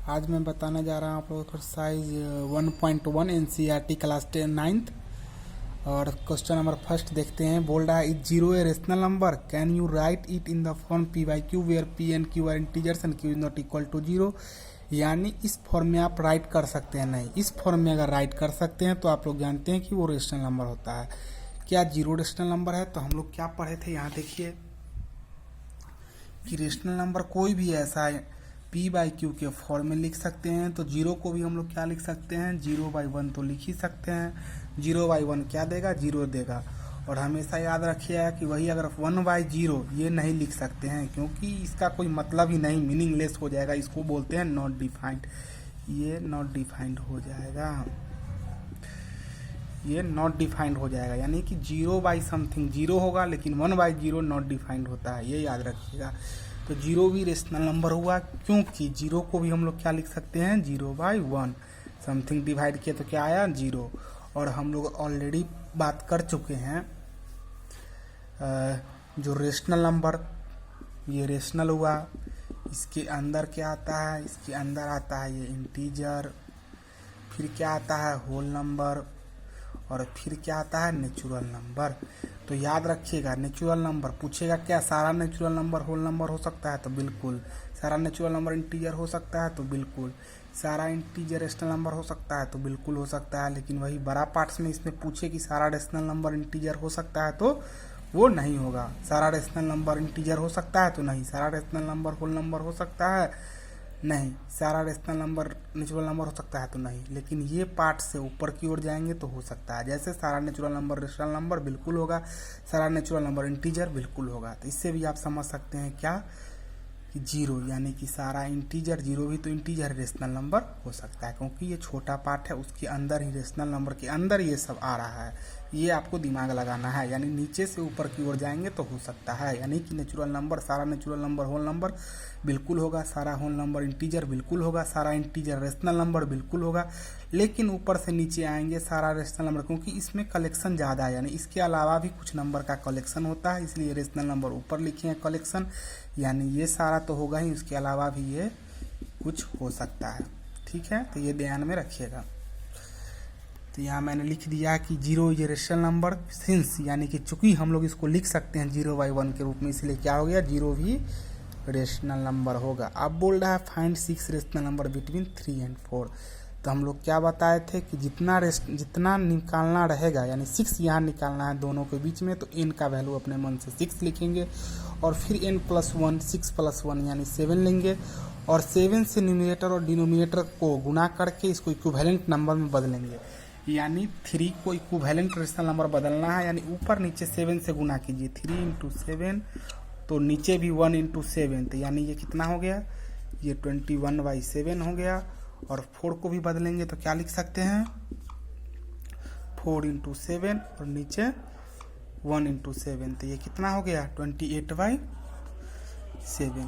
आज मैं बताने जा रहा हूँ आप लोगों को एक्सरसाइज 1.1 एनसीईआरटी क्लास 9th। और क्वेश्चन नंबर फर्स्ट देखते हैं। बोल रहा है, is zero a rational number, can you write it in the form P by Q where P and Q are integers and Q is not equal to zero. यानी इस form में आप right कर सकते हैं। नहीं, इस फॉर्म में अगर राइट कर सकते हैं तो आप लोग जानते हैं कि वो रेशनल नंबर होता है। क्या जीरो रेशनल नंबर है? तो हम लोग क्या पढ़े थे, यहाँ देखिए कि रेशनल नंबर कोई भी ऐसा है पी बाई क्यू के फॉर्म में लिख सकते हैं। तो जीरो को भी हम लोग क्या लिख सकते हैं, 0/1 तो लिख ही सकते हैं। 0/1 क्या देगा, 0 देगा। और हमेशा याद रखिएगा कि वही अगर 1/0 ये नहीं लिख सकते हैं, क्योंकि इसका कोई मतलब ही नहीं, मीनिंगलेस हो जाएगा। इसको बोलते हैं नॉट डिफाइंड। ये नॉट डिफाइंड हो जाएगा, ये नॉट डिफाइंड हो जाएगा। यानी कि 0/समथिंग 0 होगा, लेकिन 1/0 नॉट डिफाइंड होता है, ये याद रखिएगा। तो 0 भी रेशनल नंबर हुआ, क्योंकि 0 को भी हम लोग क्या लिख सकते हैं, 0/1। समथिंग डिवाइड किया तो क्या आया, 0। और हम लोग ऑलरेडी बात कर चुके हैं जो रेशनल नंबर, ये रेशनल हुआ। इसके अंदर क्या आता है, इसके अंदर आता है ये इंटीजर, फिर क्या आता है होल नंबर, और फिर क्या आता है नेचुरल नंबर। तो याद रखिएगा, नेचुरल नंबर पूछेगा क्या सारा नेचुरल नंबर होल नंबर हो सकता है, तो बिल्कुल। सारा नेचुरल नंबर इंटीजर हो सकता है, तो बिल्कुल। सारा इंटीजर रेशनल नंबर हो सकता है, तो बिल्कुल हो सकता है। लेकिन वही बड़ा पार्ट्स में इसमें पूछे कि सारा रेशनल नंबर इंटीजर हो सकता है, तो वो नहीं होगा। सारा रेशनल नंबर इंटीजर हो सकता है, तो नहीं। सारा रेशनल नंबर होल नंबर हो सकता है, नहीं। सारा रेशनल नंबर नेचुरल नंबर हो सकता है, तो नहीं। लेकिन ये पार्ट से ऊपर की ओर जाएंगे तो हो सकता है। जैसे सारा नेचुरल नंबर रेशनल नंबर बिल्कुल होगा, सारा नेचुरल नंबर इंटीजर बिल्कुल होगा। तो इससे भी आप समझ सकते हैं क्या कि जीरो, यानी कि सारा इंटीजर, जीरो भी तो इंटीजर रेशनल नंबर हो सकता है, क्योंकि ये छोटा पार्ट है, उसके अंदर ही रेशनल नंबर के अंदर ये सब आ रहा है। ये आपको दिमाग लगाना है। यानी नीचे से ऊपर की ओर जाएंगे तो हो सकता है। यानी कि नेचुरल नंबर, सारा नेचुरल नंबर होल नंबर बिल्कुल होगा, सारा होल नंबर इंटीजर बिल्कुल होगा, सारा इंटीजर रेशनल नंबर बिल्कुल होगा। लेकिन ऊपर से नीचे आएंगे सारा रेशनल नंबर, क्योंकि इसमें कलेक्शन ज़्यादा है। यानी इसके अलावा भी कुछ नंबर का कलेक्शन होता है, इसलिए रेशनल नंबर ऊपर लिखे हैं कलेक्शन। यानी ये सारा तो होगा ही, उसके अलावा भी ये कुछ हो सकता है। ठीक है, तो ये ध्यान में रखिएगा। तो यहाँ मैंने लिख दिया कि जीरो ये रेशनल नंबर सिंस, यानी कि चूंकि हम लोग इसको लिख सकते हैं 0/1 के रूप में, इसलिए क्या हो गया, जीरो भी रेशनल नंबर होगा। अब बोल रहा है फाइंड 6 रेशनल नंबर बिटवीन 3 और 4। तो हम लोग क्या बताए थे कि जितना निकालना रहेगा, यानी 6 यहाँ निकालना है दोनों के बीच में, तो n का वैल्यू अपने मन से 6 लिखेंगे। और फिर n+1, 6+1 यानी 7 लेंगे। और 7 से न्यूमरेटर और डिनोमिनेटर को गुना करके इसको इक्विवेलेंट नंबर में बदलेंगे। यानी 3 को इक्विवेलेंट रेशनल नंबर बदलना है, यानी ऊपर नीचे 7 से गुना कीजिए। 3 × 7, तो नीचे भी 1 × 7, तो यानी ये कितना हो गया, ये 21/7 हो गया। और 4 को भी बदलेंगे तो क्या लिख सकते हैं, 4 × 7 और नीचे 1 × 7, तो ये कितना हो गया, 28/7।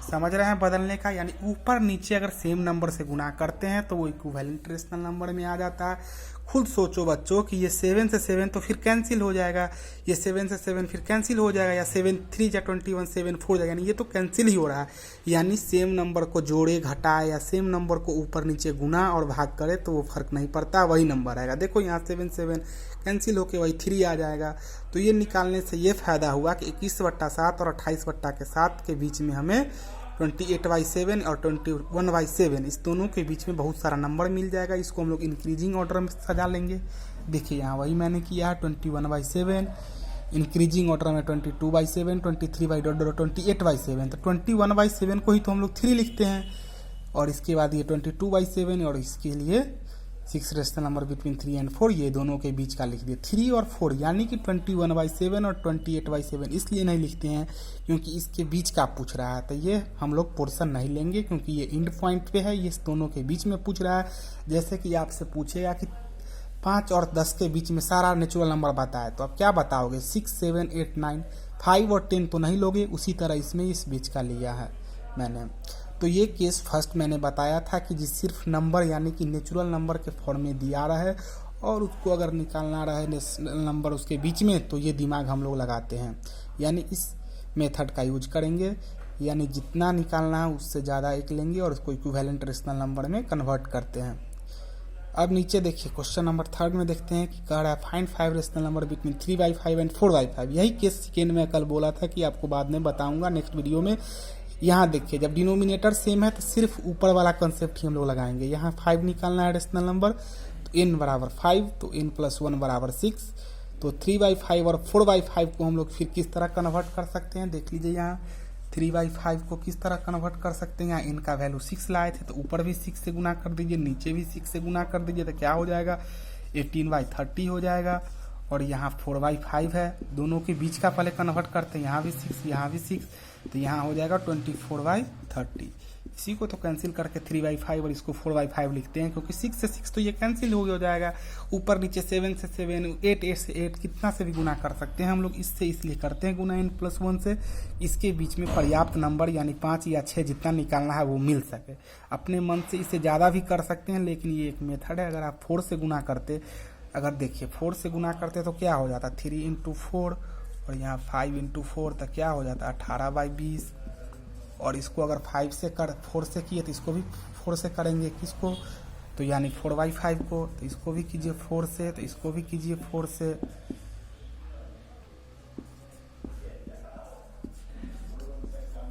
समझ रहे हैं बदलने का? यानी ऊपर नीचे अगर सेम नंबर से गुना करते हैं तो वो इक्विवेलेंट रेशनल नंबर में आ जाता है। खुद सोचो बच्चों कि ये 7 से 7 तो फिर कैंसिल हो जाएगा, ये 7 से 7 फिर कैंसिल हो जाएगा, या 7 3 या 21, 7 4 जाएगा, यानी ये तो कैंसिल ही हो रहा है। यानी सेम नंबर को जोड़े घटाए या सेम नंबर को ऊपर नीचे गुना और भाग करे तो वो फर्क नहीं पड़ता, वही नंबर आएगा। देखो यहाँ 7 7 कैंसिल होके वही 3 आ जाएगा। तो ये निकालने से ये फायदा हुआ कि 21/7 और 28/7 के बीच में हमें 28/7 और 21/7 इस दोनों के बीच में बहुत सारा नंबर मिल जाएगा। इसको हम लोग इंक्रीजिंग ऑर्डर में सजा लेंगे। देखिए यहाँ वही मैंने किया है, 21/7, इंक्रीजिंग ऑर्डर में 22/7, 23/28/7। तो 21/7 को ही तो हम लोग 3 लिखते हैं, और इसके बाद ये 22/7, और इसके लिए 6 रेशनल नंबर बिटवीन 3 और 4, ये दोनों के बीच का लिख दिए 3 और 4। यानी कि 21/7 और 28/7 इसलिए नहीं लिखते हैं क्योंकि इसके बीच का पूछ रहा है, तो ये हम लोग पोर्शन नहीं लेंगे, क्योंकि ये एंड पॉइंट पे है, ये इस दोनों के बीच में पूछ रहा है। जैसे कि आपसे पूछेगा कि 5 और 10 के बीच में सारा नेचुरल नंबर बताए, तो आप क्या बताओगे, 6 7 8 9, 5 और 10 तो नहीं लोगे। उसी तरह इसमें इस बीच का लिया है मैंने। तो ये केस फर्स्ट मैंने बताया था कि जिस सिर्फ नंबर यानी कि नेचुरल नंबर के फॉर्म में दिया रहा है, और उसको अगर निकालना रहे नेशनल नंबर उसके बीच में, तो ये दिमाग हम लोग लगाते हैं। यानी इस मेथड का यूज करेंगे। यानी जितना निकालना है उससे ज़्यादा एक लेंगे और उसको इक्विवेलेंट रेशनल नंबर में कन्वर्ट करते हैं। अब नीचे देखिए क्वेश्चन नंबर 3 में देखते हैं कि कह रहा है find 5 rational number between 3/5 and 4/5। यही केस सेकेंड में कल बोला था कि आपको बाद में बताऊंगा नेक्स्ट वीडियो में। यहाँ देखिए जब डिनोमिनेटर सेम है तो सिर्फ ऊपर वाला कंसेप्ट ही हम लोग लगाएंगे। यहाँ 5 निकालना है रेशनल नंबर, तो n बराबर 5, तो n + 1 बराबर 6। तो 3/5 और 4/5 को हम लोग फिर किस तरह कन्वर्ट कर सकते हैं, देख लीजिए। यहाँ 3/5 को किस तरह कन्वर्ट कर सकते हैं, यहाँ n का वैल्यू 6 लाए थे तो ऊपर भी 6 से गुना कर दीजिए, नीचे भी 6 से गुना कर दीजिए, तो क्या हो जाएगा 18/30 हो जाएगा। और यहाँ 4/5 है, दोनों के बीच का पहले कन्वर्ट करते हैं, यहाँ भी 6 यहाँ भी 6, तो यहाँ हो जाएगा 24/30। इसी को तो कैंसिल करके 3/5 और इसको 4/5 लिखते हैं, क्योंकि 6 से 6 तो ये कैंसिल हो जाएगा। ऊपर नीचे 7 से 7, 8 से 8, कितना से भी गुना कर सकते हैं हम लोग। इससे इसलिए करते हैं गुना n+1 से, इसके बीच में पर्याप्त नंबर यानी 5 या 6 जितना निकालना है वो मिल सके। अपने मन से इससे ज़्यादा भी कर सकते हैं, लेकिन ये एक मेथड है। अगर आप 4 से गुना करते, अगर देखिए 4 से गुना करते तो क्या हो जाता 3 × 4 और यहाँ 5 × 4, तो क्या हो जाता 18/20। और इसको अगर 4 से किए तो इसको भी 4 से करेंगे, किसको, तो यानी 4/5 को, तो इसको भी कीजिए 4 से, तो इसको भी कीजिए 4 से।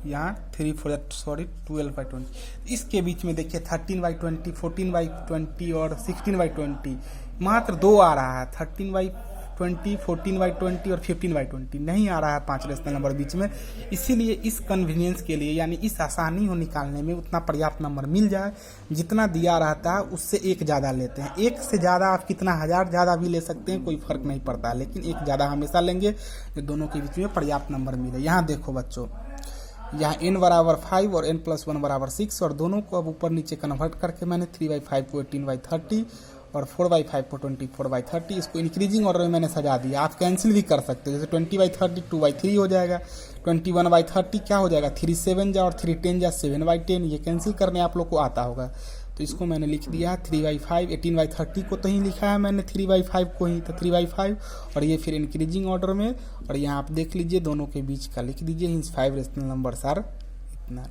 यहाँ 12/20। इसके बीच में देखिए 13/20, 14/20 और 16/20, मात्र 2 आ रहा है। 13/20, 14/20 और 15/20 नहीं आ रहा है 5 रेशनल नंबर बीच में। इसीलिए इस कन्वीनियंस के लिए यानी इस आसानी हो निकालने में उतना पर्याप्त नंबर मिल जाए, जितना दिया रहता है उससे एक ज़्यादा लेते हैं। एक से ज़्यादा आप कितना 1000 ज़्यादा भी ले सकते हैं, कोई फर्क नहीं पड़ता, लेकिन एक ज़्यादा हमेशा लेंगे जो दोनों के बीच में पर्याप्त नंबर मिले। यहाँ देखो बच्चों, यहाँ n बराबर 5 और n+1 बराबर 6, और दोनों को अब ऊपर नीचे कन्वर्ट करके मैंने 3/5 को 18/30 और 4/5 को 24/30, इसको इंक्रीजिंग ऑर्डर में मैंने सजा दिया। आप कैंसिल भी कर सकते हो, जैसे 20/30 2/3 हो जाएगा, 21/30 क्या हो जाएगा 3 7 जा और 3 10 जा 7/10। ये कैंसिल करने आप लोग को आता होगा, तो इसको मैंने लिख दिया है 3/5। 18/30 को तो ही लिखा है मैंने 3/5 को ही, तो 3/5 और ये फिर इंक्रीजिंग ऑर्डर में। और यहाँ आप देख लीजिए दोनों के बीच का लिख दीजिए, हिंस 5 रेशनल नंबर सर इतना।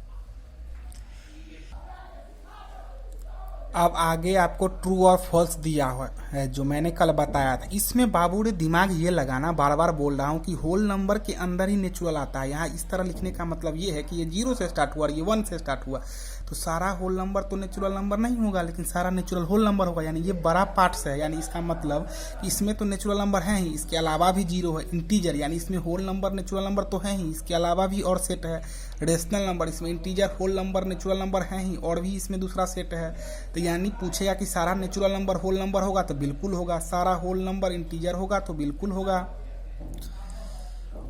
अब आगे आपको ट्रू और फॉल्स दिया हुआ है जो मैंने कल बताया था। इसमें बाबू रे दिमाग ये लगाना, बार बार बोल रहा हूँ कि होल नंबर के अंदर ही नेचुरल आता है। यहाँ इस तरह लिखने का मतलब ये है कि ये 0 से स्टार्ट हुआ और ये 1 से स्टार्ट हुआ, तो सारा होल नंबर तो नेचुरल नंबर नहीं होगा, लेकिन सारा नेचुरल होल नंबर होगा। यानी ये बड़ा पार्ट्स है, यानी इसका मतलब कि इसमें तो नेचुरल नंबर है ही, इसके अलावा भी 0 है। इंटीजर यानी इसमें होल नंबर नेचुरल नंबर तो है ही, इसके अलावा भी और सेट है। रेशनल नंबर इसमें integer whole number natural number है ही, और भी इसमें दूसरा सेट है। तो यानी पूछेगा कि सारा नेचुरल नंबर होल नंबर होगा तो बिल्कुल होगा, सारा होल नंबर इंटीजर होगा तो बिल्कुल होगा।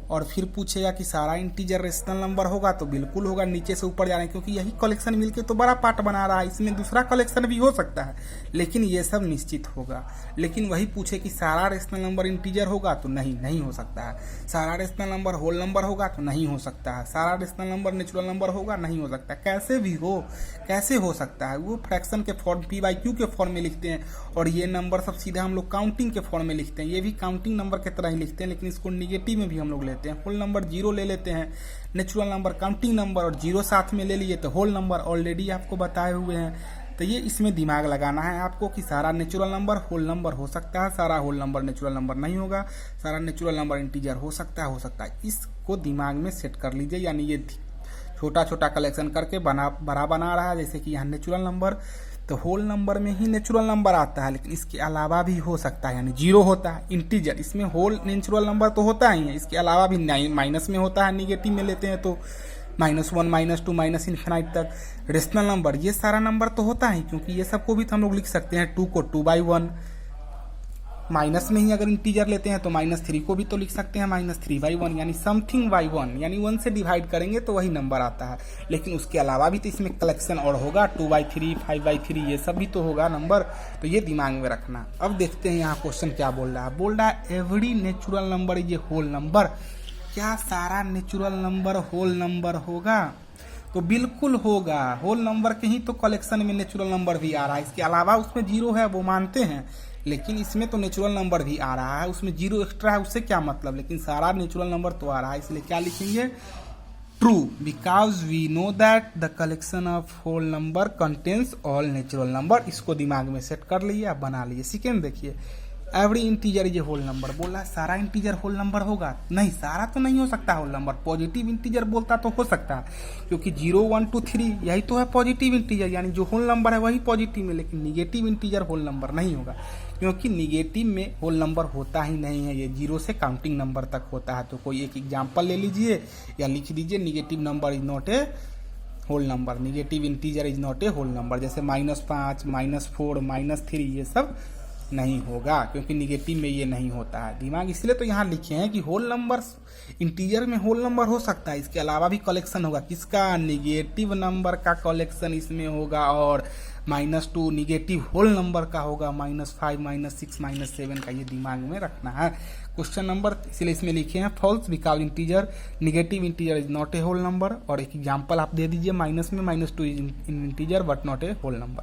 और फिर पूछेगा कि सारा इंटीजर रेशनल नंबर होगा तो बिल्कुल होगा। नीचे से ऊपर जा रहे हैं क्योंकि यही कलेक्शन मिलके तो बड़ा पार्ट बना रहा है, इसमें दूसरा कलेक्शन भी हो सकता है, लेकिन ये सब निश्चित होगा। लेकिन वही पूछे कि सारा रेशनल नंबर इंटीजर होगा तो नहीं हो सकता है। सारा रेशनल नंबर होल नंबर होगा तो नहीं हो सकता है। सारा रेशनल नंबर नेचुरल नंबर होगा नहीं हो सकता। कैसे भी हो, कैसे हो सकता है, वो फ्रैक्शन के फॉर्म p/q के फॉर्म में लिखते हैं, और ये नंबर सब सीधा हम लोग काउंटिंग के फॉर्म में लिखते हैं। ये भी काउंटिंग नंबर की तरह ही लिखते हैं, लेकिन इसको निगेटिव में भी हम लोग लेते हैं। होल नंबर 0 ले लेते हैं, नेचुरल नंबर काउंटिंग नंबर, और 0 साथ में ले लिए तो होल नंबर। ऑलरेडी आपको बताए हुए हैं। तो ये इसमें दिमाग लगाना है आपको कि सारा नेचुरल नंबर होल नंबर हो सकता है, सारा होल नंबर नेचुरल नंबर नहीं होगा, सारा नेचुरल नंबर इंटीजर हो सकता है। इसको दिमाग में सेट कर लीजिए। यानी ये छोटा छोटा कलेक्शन करके बड़ा बना रहा है, जैसे कि यहाँ नेचुरल नंबर, तो होल नंबर में ही नेचुरल नंबर आता है, लेकिन इसके अलावा भी हो सकता है। यानी 0 होता है इंटीजर, इसमें होल नेचुरल नंबर तो होता ही है, इसके अलावा भी माइनस में होता है, निगेटिव में लेते हैं तो -1 -2 -∞ तक। रेशनल नंबर ये सारा नंबर तो होता है, क्योंकि ये सबको भी तो हम लोग लिख सकते हैं। 2 को 2/1, माइनस में ही अगर इंटीजर लेते हैं तो -3 को भी तो लिख सकते हैं -3/1, यानी समथिंग बाई 1, यानी 1 से डिवाइड करेंगे तो वही नंबर आता है। लेकिन उसके अलावा भी तो इसमें कलेक्शन और होगा, 2/3 5/3 ये सब भी तो होगा नंबर, तो ये दिमाग में रखना। अब देखते हैं यहाँ क्वेश्चन क्या बोल रहा है। बोल रहा है एवरी नेचुरल नंबर ये होल नंबर। क्या सारा नेचुरल नंबर होल नंबर होगा? तो बिल्कुल होगा। होल नंबर के ही तो कलेक्शन में नेचुरल नंबर भी आ रहा है। इसके अलावा उसमें 0 है वो मानते हैं, लेकिन इसमें तो नेचुरल नंबर भी आ रहा है, उसमें 0 एक्स्ट्रा है, उससे क्या मतलब, लेकिन सारा नेचुरल नंबर तो आ रहा है। इसलिए क्या लिखेंगे, true because we know that the collection of whole number contains all natural number. इसको दिमाग में सेट कर लिए, आप बना लिए। सेकेंड देखिए, every integer is a whole number. बोला सारा इंटीजर होल नंबर होगा? नहीं, सारा तो नहीं हो सकता होल नंबर। पॉजिटिव इंटीजर बोलता तो हो सकता है, क्योंकि 0 1 2 3 यही तो है पॉजिटिव इंटीजर, यानी जो होल नंबर है वही पॉजिटिव में। लेकिन निगेटिव इंटीजर होल नंबर नहीं होगा, क्योंकि निगेटिव में होल नंबर होता ही नहीं है। ये 0 से काउंटिंग नंबर तक होता है। तो कोई एक एग्जाम्पल ले लीजिए या लिख दीजिए, negative number is not a whole number, negative integer is not a whole number. जैसे -5 -4 -3 ये सब नहीं होगा, क्योंकि निगेटिव में ये नहीं होता है। दिमाग इसलिए तो यहाँ लिखे हैं कि होल नंबर, इंटीजर में होल नंबर हो सकता है, इसके अलावा भी कलेक्शन होगा। किसका? निगेटिव नंबर का कलेक्शन इसमें होगा। और -2 निगेटिव होल नंबर का होगा, -5 -6 -7 का। ये दिमाग में रखना है। क्वेश्चन नंबर इसलिए इसमें लिखे हैं false because integer, negative integer is not a whole number. और एक एग्जाम्पल आप दे दीजिए, माइनस में -2 is integer but not a whole number.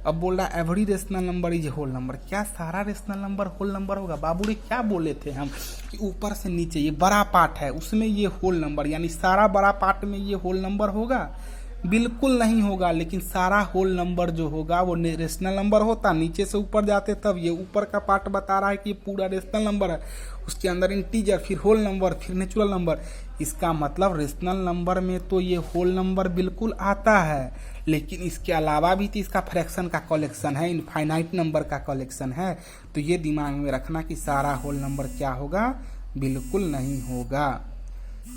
अब बोल रहा है every rational number is whole number. क्या सारा रेशनल नंबर होल नंबर होगा? बाबू रे क्या बोले थे हम कि ऊपर से नीचे ये बड़ा पार्ट है उसमें ये होल नंबर, यानी सारा बड़ा पार्ट में ये होल नंबर होगा? बिल्कुल नहीं होगा। लेकिन सारा होल नंबर जो होगा वो रेशनल नंबर होता, नीचे से ऊपर जाते तब। ये ऊपर का पार्ट बता रहा है कि ये पूरा रेशनल नंबर है, उसके अंदर इंटीजर, फिर होल नंबर, फिर नेचुरल नंबर। इसका मतलब रेशनल नंबर में तो ये होल नंबर बिल्कुल आता है, लेकिन इसके अलावा भी तो इसका फ्रैक्शन का कलेक्शन है, इनफाइनाइट नंबर का कलेक्शन है। तो ये दिमाग में रखना कि सारा होल नंबर क्या होगा? बिल्कुल नहीं होगा।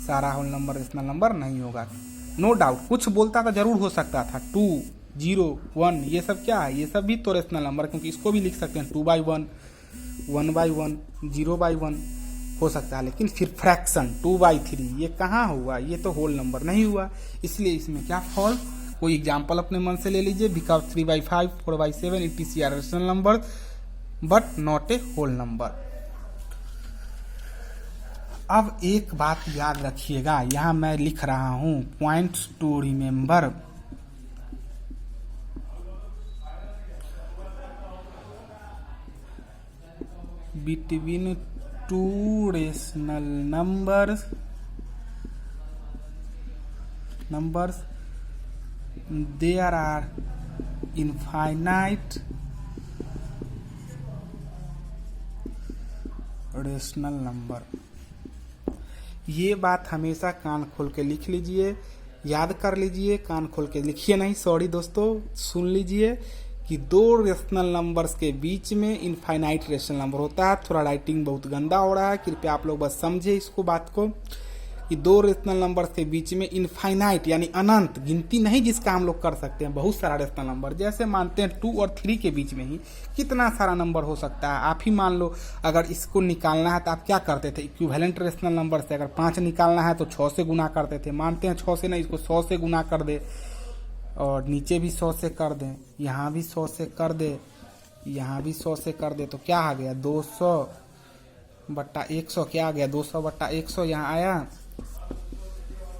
सारा होल नंबर रेशनल नंबर नहीं होगा। नो डाउट कुछ बोलता था जरूर हो सकता था, 2 0 1 ये सब क्या है? ये सब भी तो रेशनल नंबर, क्योंकि इसको भी लिख सकते हैं 2/1 1/1 0/1 हो सकता है। लेकिन फिर फ्रैक्शन 2/3 ये कहाँ हुआ? ये तो होल नंबर नहीं हुआ, इसलिए इसमें क्या फॉल्स। कोई एग्जाम्पल अपने मन से ले लीजिए, because 3/5 4/7 etc rational number but not a whole number. अब एक बात याद रखिएगा, यहां मैं लिख रहा हूं points to remember. Between two rational numbers there are infinite rational number. ये बात हमेशा कान खोल के लिख लीजिए, याद कर लीजिए। कान खोल के लिखिए नहीं, सॉरी दोस्तों, सुन लीजिए कि 2 रेशनल नंबर्स के बीच में इनफाइनाइट रेशनल नंबर होता है। थोड़ा राइटिंग बहुत गंदा हो रहा है, कृपया आप लोग बस समझे इसको, बात को, कि 2 रेशनल नंबर्स के बीच में इनफाइनाइट यानी अनंत, गिनती नहीं जिसका हम लोग कर सकते हैं, बहुत सारा रेशनल नंबर। जैसे मानते हैं 2 और 3 के बीच में ही कितना सारा नंबर हो सकता है। आप ही मान लो अगर इसको निकालना है तो आप क्या करते थे? इक्विवेलेंट रेशनल नंबर से अगर 5 निकालना है तो 6 से गुना करते थे। मानते हैं 6 से नहीं, इसको 100 से गुना कर दे, और नीचे भी 100 से कर दें, यहाँ भी 100 से कर दे, यहाँ भी 100 से कर दे, तो क्या आ गया? 200/100 क्या आ गया? 200/100 यहाँ आया,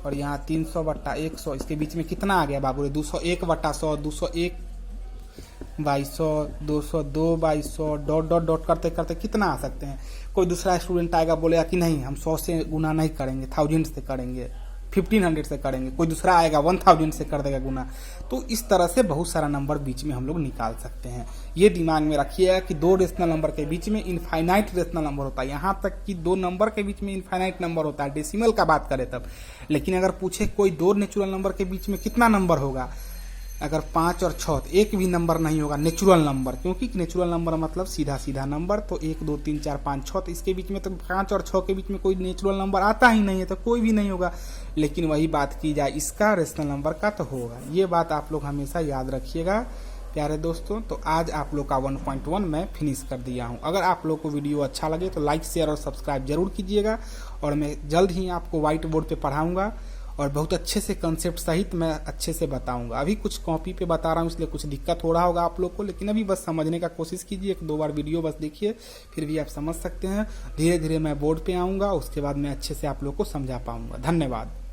और यहाँ 300/100। इसके बीच में कितना आ गया बाबू रे? 201/100 201/100 202/100 डॉट डॉट डॉट करते करते कितना आ सकते हैं? कोई दूसरा स्टूडेंट आएगा बोलेगा कि नहीं हम 100 से गुना नहीं करेंगे, 1000 से करेंगे, 1500 से करेंगे। कोई दूसरा आएगा 1000 से कर देगा गुना। तो इस तरह से बहुत सारा नंबर बीच में हम लोग निकाल सकते हैं। ये दिमाग में रखिएगा कि 2 रेशनल नंबर के बीच में इनफाइनाइट रेशनल नंबर होता है। यहाँ तक कि 2 नंबर के बीच में इनफाइनाइट नंबर होता है, डेसिमल का बात करें तब। लेकिन अगर पूछे कोई 2 नेचुरल नंबर के बीच में कितना नंबर होगा, अगर 5 और 6, तो एक भी नंबर नहीं होगा नेचुरल नंबर, क्योंकि नेचुरल नंबर मतलब सीधा सीधा नंबर। तो 1 2 3 4 5 6, तो इसके बीच में तो 5 और 6 के बीच में कोई नेचुरल नंबर आता ही नहीं है, तो कोई भी नहीं होगा। लेकिन वही बात की जाए इसका रेशनल नंबर का, तो होगा। ये बात आप लोग हमेशा याद रखिएगा प्यारे दोस्तों। तो आज आप लोग का 1.1 मैं फिनिश कर दिया हूँ। अगर आप लोग को वीडियो अच्छा लगे तो लाइक शेयर और सब्सक्राइब जरूर कीजिएगा, और मैं जल्द ही आपको व्हाइट बोर्ड पे पढ़ाऊंगा, और बहुत अच्छे से कंसेप्ट सहित मैं अच्छे से बताऊंगा। अभी कुछ कॉपी पे बता रहा हूँ, इसलिए कुछ दिक्कत हो रहा होगा आप लोग को, लेकिन अभी बस समझने का कोशिश कीजिए। 1-2 बार वीडियो बस देखिए, फिर भी आप समझ सकते हैं। धीरे धीरे मैं बोर्ड पे आऊँगा, उसके बाद मैं अच्छे से आप लोग को समझा पाऊँगा। धन्यवाद।